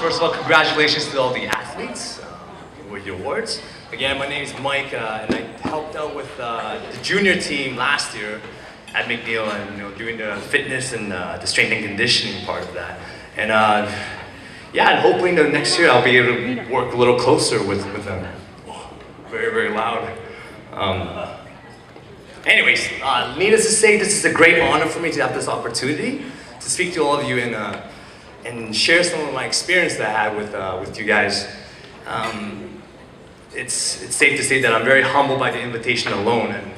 First of all, congratulations to all the athletes with your awards. Again, my name is Mike, and I helped out with the junior team last year at MacNiell, and doing the fitness and the strength and conditioning part of that. And yeah, and hopefully the next year I'll be able to work a little closer with them. Very, very loud. Anyways, needless to say, this is a great honor for me to have this opportunity to speak to all of you and share some of my experience that I had with you guys. It's safe to say that I'm very humbled by the invitation alone, and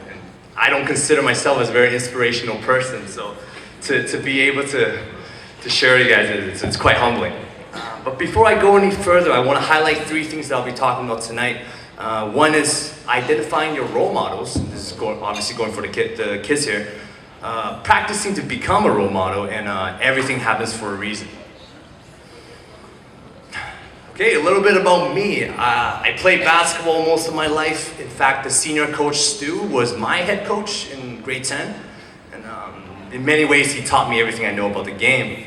I don't consider myself as a very inspirational person, so to be able to share with you guys, it's quite humbling. But before I go any further, I want to highlight 3 things that I'll be talking about tonight. One is identifying your role models. This is obviously going for the kids here. Practicing to become a role model, and everything happens for a reason. Okay, a little bit about me. I played basketball most of my life. In fact, the senior coach, Stu, was my head coach in grade 10. And in many ways, he taught me everything I know about the game.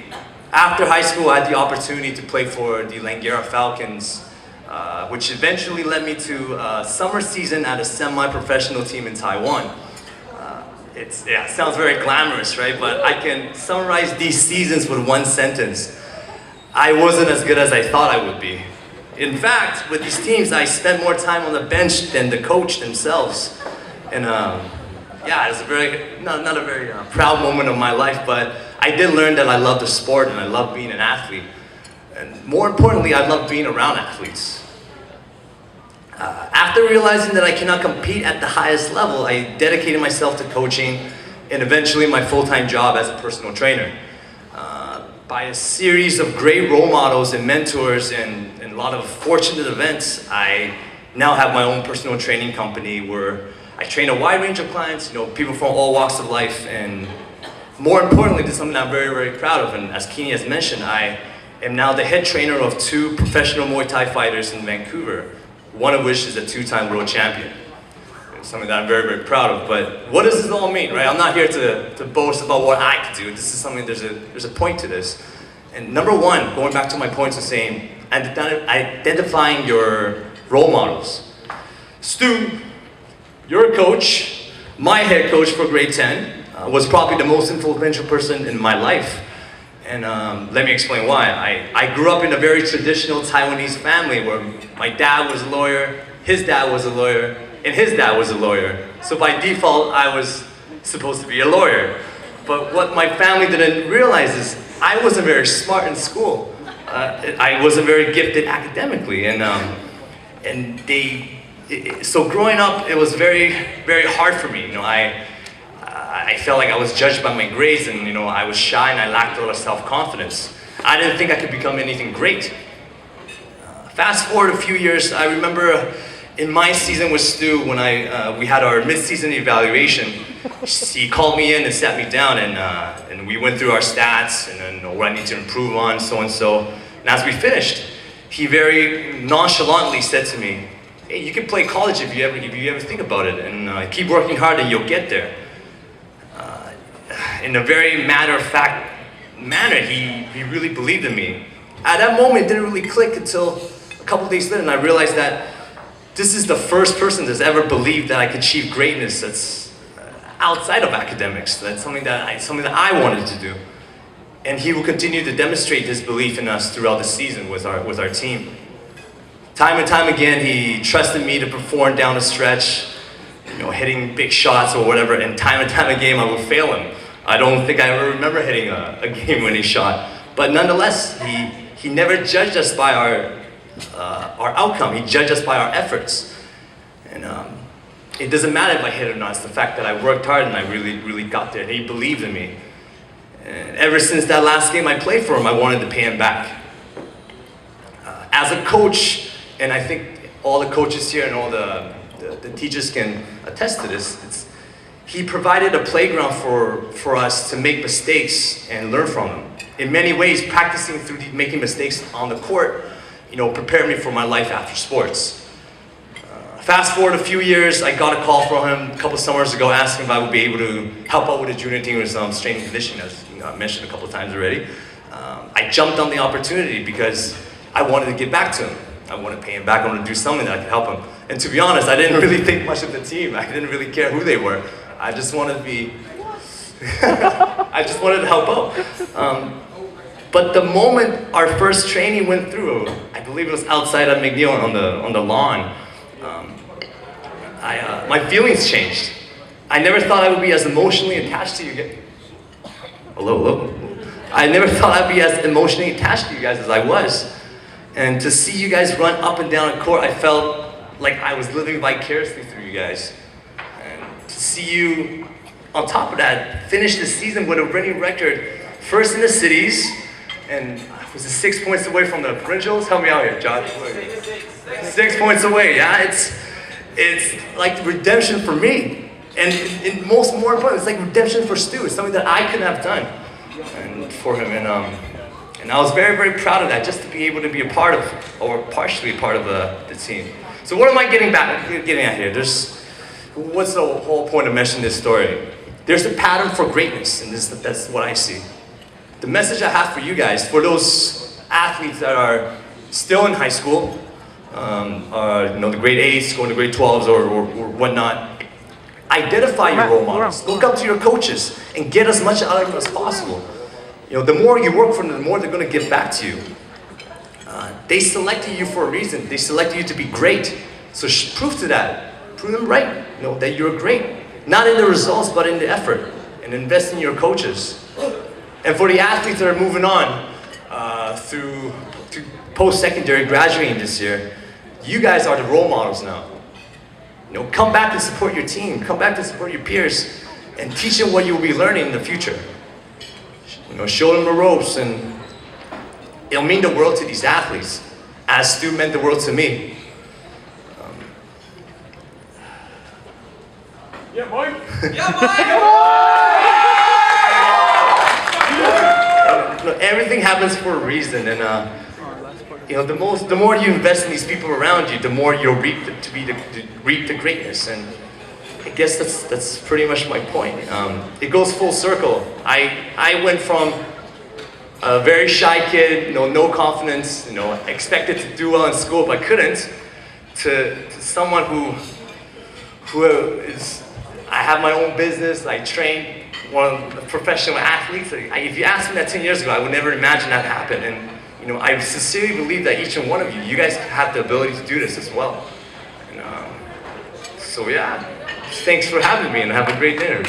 After high school, I had the opportunity to play for the Banquet Falcons, which eventually led me to a summer season at a semi-professional team in Taiwan. It sounds very glamorous, right? But I can summarize these seasons with one sentence. I wasn't as good as I thought I would be. In fact, with these teams, I spent more time on the bench than the coach themselves. And yeah, it's not a very proud moment of my life, but I did learn that I love the sport and I love being an athlete. And more importantly, I love being around athletes. After realizing that I cannot compete at the highest level, I dedicated myself to coaching and eventually my full-time job as a personal trainer. By a series of great role models and mentors and a lot of fortunate events, I now have my own personal training company where I train a wide range of clients, people from all walks of life, and more importantly, this is something I'm very, very proud of. And as Keeney has mentioned, I am now the head trainer of 2 professional Muay Thai fighters in Vancouver, one of which is a 2-time world champion. It's something that I'm very, very proud of. But what does this all mean, right? I'm not here to boast about what I can do. This is something, there's a point to this. And number 1, going back to my points of saying, identifying your role models. Stu, your coach, my head coach for grade 10, was probably the most influential person in my life. And let me explain why. I grew up in a very traditional Taiwanese family where my dad was a lawyer, his dad was a lawyer, and his dad was a lawyer. So by default, I was supposed to be a lawyer. But what my family didn't realize is I wasn't very smart in school. I wasn't very gifted academically. So growing up, it was very, very hard for me. I felt like I was judged by my grades, and I was shy and I lacked a lot of self-confidence. I didn't think I could become anything great. Fast forward a few years, I remember in my season with Stu, when we had our mid-season evaluation, he called me in and sat me down, and we went through our stats and then what I need to improve on, so and so. And as we finished, he very nonchalantly said to me, "Hey, you can play college if you ever think about it, and keep working hard and you'll get there." In a very matter-of-fact manner, he really believed in me. At that moment, it didn't really click until a couple days later, and I realized that this is the first person that's ever believed that I could achieve greatness that's outside of academics. That's something that I wanted to do. And he will continue to demonstrate this belief in us throughout the season with our team. Time and time again, he trusted me to perform down the stretch, hitting big shots or whatever, and time again, I would fail him. I don't think I ever remember hitting a game-winning shot. But nonetheless, he never judged us by our outcome. He judged us by our efforts. And it doesn't matter if I hit or not. It's the fact that I worked hard and I really, really got there. And he believed in me. And ever since that last game I played for him, I wanted to pay him back. As a coach, and I think all the coaches here and all the teachers can attest to this, he provided a playground for us to make mistakes and learn from them. In many ways, practicing through making mistakes on the court, prepared me for my life after sports. Fast forward a few years, I got a call from him a couple summers ago asking if I would be able to help out with the junior team with strength and conditioning, as I mentioned a couple times already. I jumped on the opportunity because I wanted to give back to him. I wanted to pay him back. I wanted to do something that I could help him. And to be honest, I didn't really think much of the team. I didn't really care who they were. I just wanted to be, I just wanted to help out. But the moment our first training went through, I believe it was outside of MacNiell on the lawn, my feelings changed. I never thought I would be as emotionally attached to you guys. Hello. I never thought I'd be as emotionally attached to you guys as I was. And to see you guys run up and down the court, I felt like I was living vicariously through you guys. And to see you, on top of that, finish the season with a winning record, first in the cities, and was it 6 points away from the provincials? Help me out here, John. 6 points away, yeah? It's like redemption for me. And more important, it's like redemption for Stu. It's something that I couldn't have done and for him. And I was very, very proud of that, just to be able to be a part of, or partially a part of the team. So what am I getting at here? What's the whole point of mentioning this story? There's a pattern for greatness, and that's what I see. The message I have for you guys, for those athletes that are still in high school, the grade 8s, going to grade 12s or whatnot, identify your role models. Look up to your coaches and get as much out of them as possible. The more you work for them, the more they're going to give back to you. They selected you for a reason. They selected you to be great. So prove to that. Prove them right. That you're great. Not in the results, but in the effort. And invest in your coaches. And for the athletes that are moving on through post-secondary graduating this year, you guys are the role models now. Come back and support your team. Come back to support your peers. And teach them what you'll be learning in the future. Show them the ropes, and it'll mean the world to these athletes, as Stu meant the world to me. Yeah, Mike! Everything happens for a reason, and the more you invest in these people around you, the more you'll reap the greatness. And I guess that's pretty much my point. It goes full circle. I went from a very shy kid, no confidence, expected to do well in school but couldn't, to someone who is. I have my own business. I train one of the professional athletes. If you asked me that 10 years ago, I would never imagine that happen. And I sincerely believe that each and one of you guys have the ability to do this as well. And, so yeah. Thanks for having me, and have a great dinner.